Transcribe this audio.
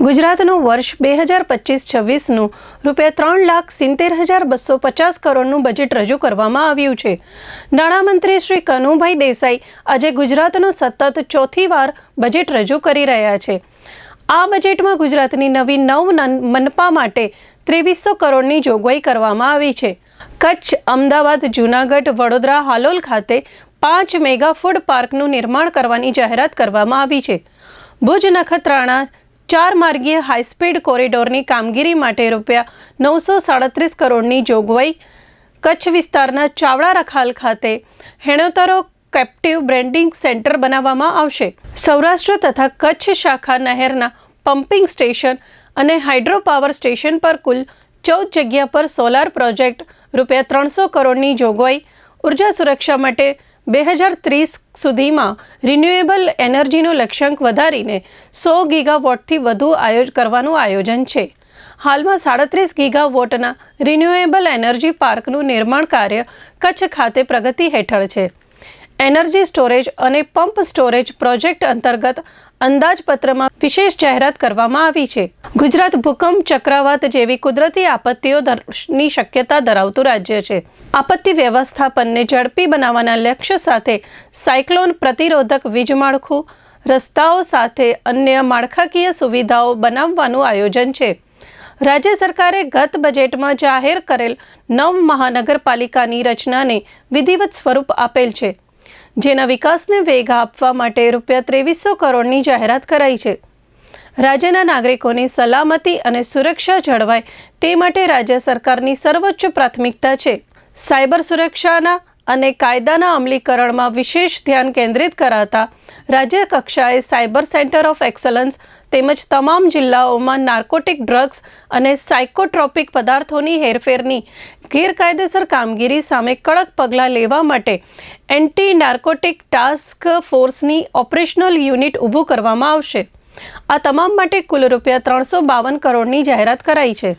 ગુજરાતનું વર્ષ 2025-26નું ₹3,70,250 કરોડનું બજેટ રજૂ કરવામાં આવ્યું છે। નાણામંત્રી શ્રી કનુભાઈ દેસાઈ આજે ગુજરાતનું સતત ચોથી વાર બજેટ રજૂ કરી રહ્યા છે। આ બજેટમાં ગુજરાતની નવી 9 મનપા માટે 2300 કરોડની જોગવાઈ કરવામાં આવી છે। કચ્છ, અમદાવાદ, જૂનાગઢ, વડોદરા, હાલોલ ખાતે 5 મેગા ફૂડ પાર્કનું નિર્માણ કરવાની જાહેરાત કરવામાં આવી છે। ભુજ નખત્રાણા 4 માર્ગીય હાઈસ્પીડ કોરિડોરની કામગીરી માટે ₹937 કરોડની જોગવાઈ। કચ્છ વિસ્તારના ચાવડા રખાલ ખાતે 69 કેપ્ટિવ બ્રેન્ડિંગ સેન્ટર બનાવવામાં આવશે। સૌરાષ્ટ્ર તથા કચ્છ શાખા નહેરના પમ્પિંગ સ્ટેશન અને હાઇડ્રો પાવર સ્ટેશન પર કુલ 14 જગ્યા પર સોલાર પ્રોજેક્ટ ₹300 કરોડની જોગવાઈ। ઉર્જા સુરક્ષા માટે 2030 સુધીમાં રિન્યુએબલ એનર્જીનો લક્ષ્યાંક વધારીને 100 ગીગાવોટથી વધુ કરવાનું આયોજન છે। હાલમાં 37 ગીગાવોટના રિન્યુએબલ એનર્જી પાર્કનું નિર્માણ કાર્ય કચ્છ ખાતે પ્રગતિ હેઠળ છે। એનર્જી સ્ટોરેજ અને પંપ સ્ટોરેજ પ્રોજેક્ટ અંતર્ગત અંદાજપત્રમાં વિશેષ જાહેરાત કરવામાં આવી છે। ગુજરાત ભૂકંપ, ચક્રવાત જેવી કુદરતી આપત્તિઓની શક્યતા ધરાવતું રાજ્ય છે। આપત્તિ વ્યવસ્થાપનને ઝડપી બનાવવાના લક્ષ્ય સાથે સાયક્લોન પ્રતિરોધક વીજ માળખું, રસ્તાઓ સાથે અન્ય માળખાકીય સુવિધાઓ બનાવવાનું આયોજન છે। રાજ્ય સરકારે ગત બજેટમાં જાહેર કરેલ 9 મહાનગરપાલિકાની રચનાને વિધિવત સ્વરૂપ આપેલ છે, જેના વિકાસને વેગ આપવા માટે ₹2300 કરોડની જાહેરાત કરાઈ છે। રાજ્યના નાગરિકોની સલામતી અને સુરક્ષા જળવાય તે માટે રાજ્ય સરકારની સર્વોચ્ચ પ્રાથમિકતા છે। સાયબર સુરક્ષાના અને કાયદાના અમલીકરણમાં વિશેષ ધ્યાન કેન્દ્રિત કરાતા રાજ્ય કક્ષાએ સાયબર સેન્ટર ઓફ એક્સલન્સ તેમજ તમામ જિલ્લાઓમાં નાર્કોટિક ડ્રગ્સ અને સાયકોટ્રોપિક પદાર્થોની હેરફેરની ગેરકાયદેસર કામગીરી સામે કડક પગલાં લેવા માટે એન્ટી નાર્કોટિક ટાસ્ક ફોર્સની ઓપરેશનલ યુનિટ ઊભું કરવામાં આવશે। આ તમામ માટે કુલ ₹352 કરોડની જાહેરાત કરાઈ છે।